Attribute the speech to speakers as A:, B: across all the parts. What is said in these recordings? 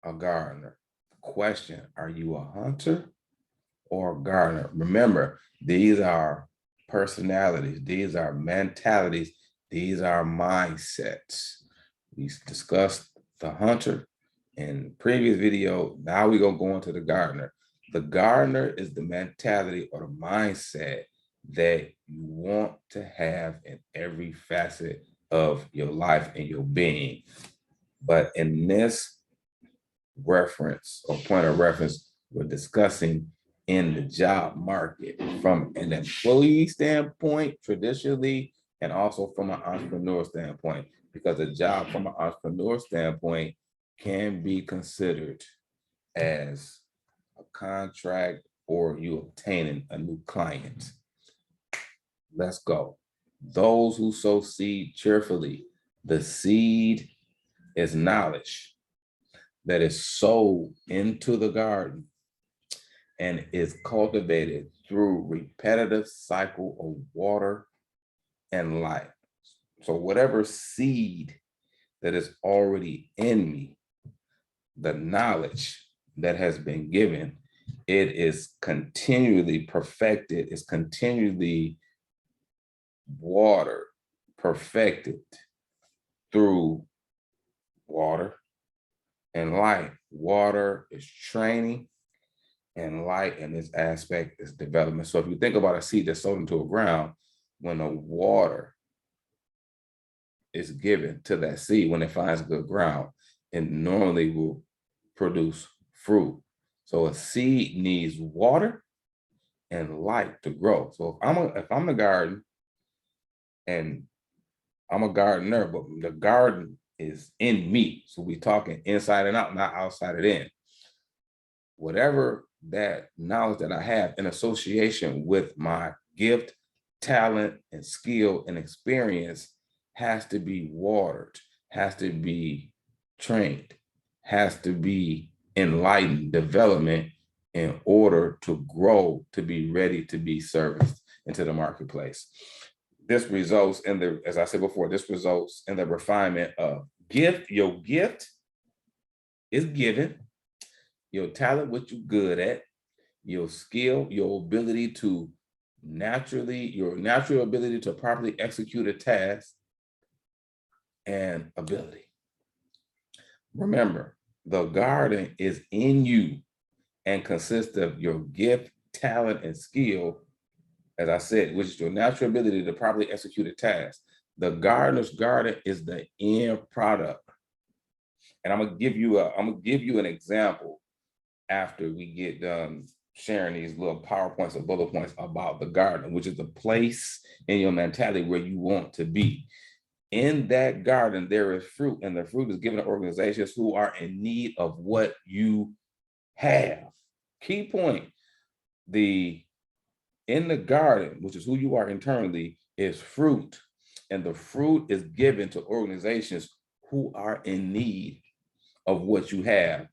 A: a gardener. Question, are you a hunter or a gardener? Remember, these are personalities, these are mentalities, these are mindsets. We discussed the hunter in the previous video. Now we're going to go into the gardener. The gardener is the mentality or the mindset that you want to have in every facet of your life and your being. But in this reference or point of reference, we're discussing in the job market from an employee standpoint, traditionally, and also from an entrepreneur standpoint, because a job from an entrepreneur standpoint can be considered as a contract or you obtaining a new client. Let's go. Those who sow seed cheerfully, the seed is knowledge that is sown into the garden and is cultivated through repetitive cycle of water and light. So whatever seed that is already in me, the knowledge that has been given, it is continually perfected, is continually watered, perfected through water and light. Water is training, and light in this aspect is development. So if you think about a seed that's sown into a ground, when the water is given to that seed, when it finds good ground, it normally will produce fruit. So a seed needs water and light to grow. So if I'm the garden and I'm a gardener, but the garden is in me. So we talking inside and out, not outside and in. Whatever that knowledge that I have in association with my gift, talent, and skill and experience has to be watered, has to be trained, has to be enlightened development in order to grow, to be ready to be serviced into the marketplace. This results in the, as I said before, this results in the refinement of gift. Your gift is given. Your talent, what you're good at, your skill, your ability to your natural ability to properly execute a task, and ability. Remember, the garden is in you and consists of your gift, talent, and skill, as I said, which is your natural ability to properly execute a task. The gardener's garden is the end product. And I'm gonna give you an example after we get done sharing these little PowerPoints or bullet points about the garden, which is the place in your mentality where you want to be. In that garden, there is fruit, and the fruit is given to organizations who are in need of what you have. Key point, in the garden, which is who you are internally, is fruit. And the fruit is given to organizations who are in need of what you have.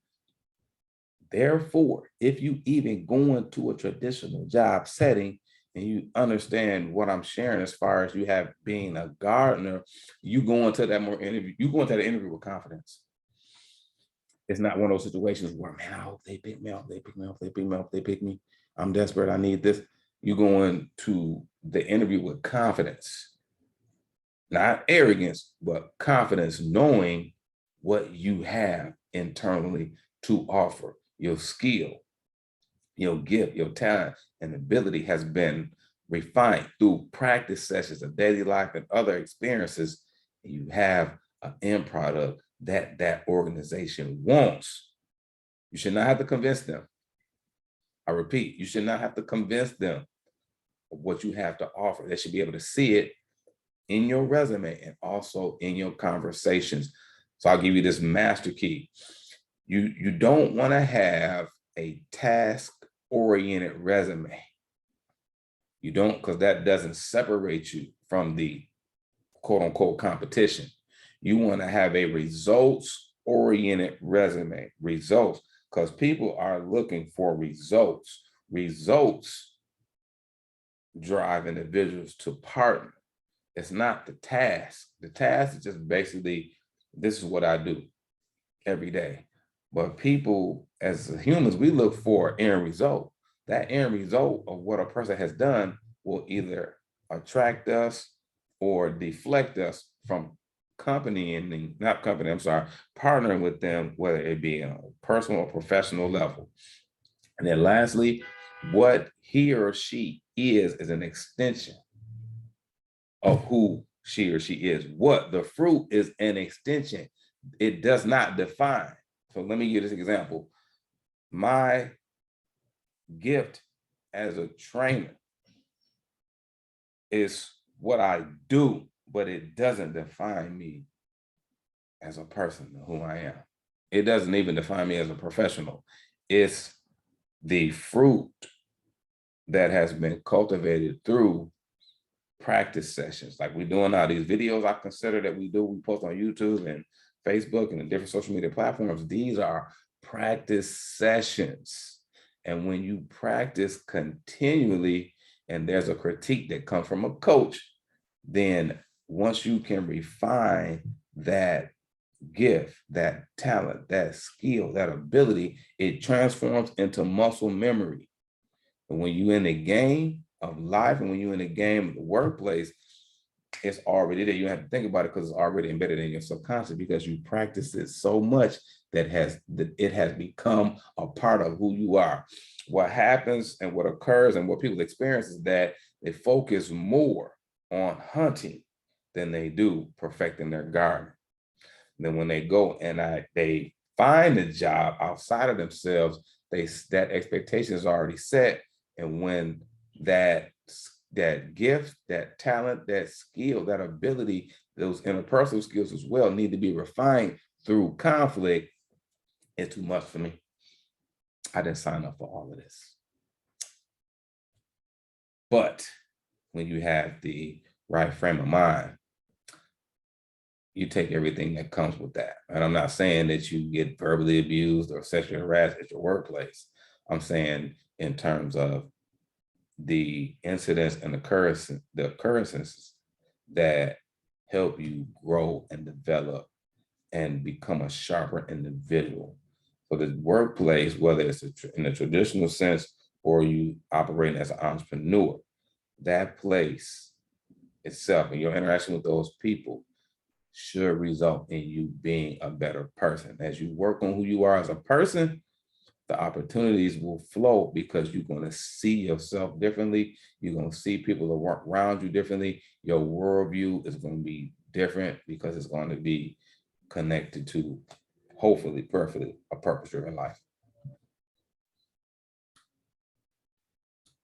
A: Therefore, if you even go into a traditional job setting and you understand what I'm sharing as far as you have being a gardener, you go into that you go into the interview with confidence. It's not one of those situations where, man, I hope they pick me up, they pick me up, they pick me up, they pick me. I'm desperate, I need this. You go into the interview with confidence, not arrogance, but confidence, knowing what you have internally to offer. Your skill, your gift, your talent, and ability has been refined through practice sessions of daily life and other experiences. And you have an end product that that organization wants. You should not have to convince them. I repeat, you should not have to convince them of what you have to offer. They should be able to see it in your resume and also in your conversations. So I'll give you this master key. You don't want to have a task-oriented resume. You don't, because that doesn't separate you from the quote unquote competition. You want to have a results-oriented resume. Results, because people are looking for results. Results drive individuals to partner. It's not the task. The task is just basically, this is what I do every day. But people, as humans, we look for an end result. That end result of what a person has done will either attract us or deflect us from partnering with them, whether it be on a personal or professional level. And then lastly, what he or she is an extension of who she or she is. What the fruit is an extension. It does not define. So let me give this example. My gift as a trainer is what I do, but it doesn't define me as a person, who I am. It doesn't even define me as a professional. It's the fruit that has been cultivated through practice sessions. Like we're doing now, these videos I consider that we post on YouTube and Facebook and the different social media platforms. These are practice sessions. And when you practice continually, and there's a critique that comes from a coach, then once you can refine that gift, that talent, that skill, that ability, it transforms into muscle memory. And when you're in the game of life and when you're in the game of the workplace, it's already there. You don't have to think about it because it's already embedded in your subconscious because you practice it so much that it has become a part of who you are. What happens and what occurs and what people experience is that they focus more on hunting than they do perfecting their garden. Then when they go and they find a job outside of themselves, that expectation is already set. And when that gift, that talent, that skill, that ability, those interpersonal skills as well need to be refined through conflict, it's too much for me. I didn't sign up for all of this. But when you have the right frame of mind, you take everything that comes with that. And I'm not saying that you get verbally abused or sexually harassed at your workplace. I'm saying in terms of the incidents and the occurrences that help you grow and develop and become a sharper individual. So the workplace, whether it's in a traditional sense or you operating as an entrepreneur, that place itself and your interaction with those people should result in you being a better person. As you work on who you are as a person, the opportunities will flow because you're going to see yourself differently. You're going to see people that work around you differently. Your worldview is going to be different because it's going to be connected to, hopefully, perfectly, a purpose-driven life.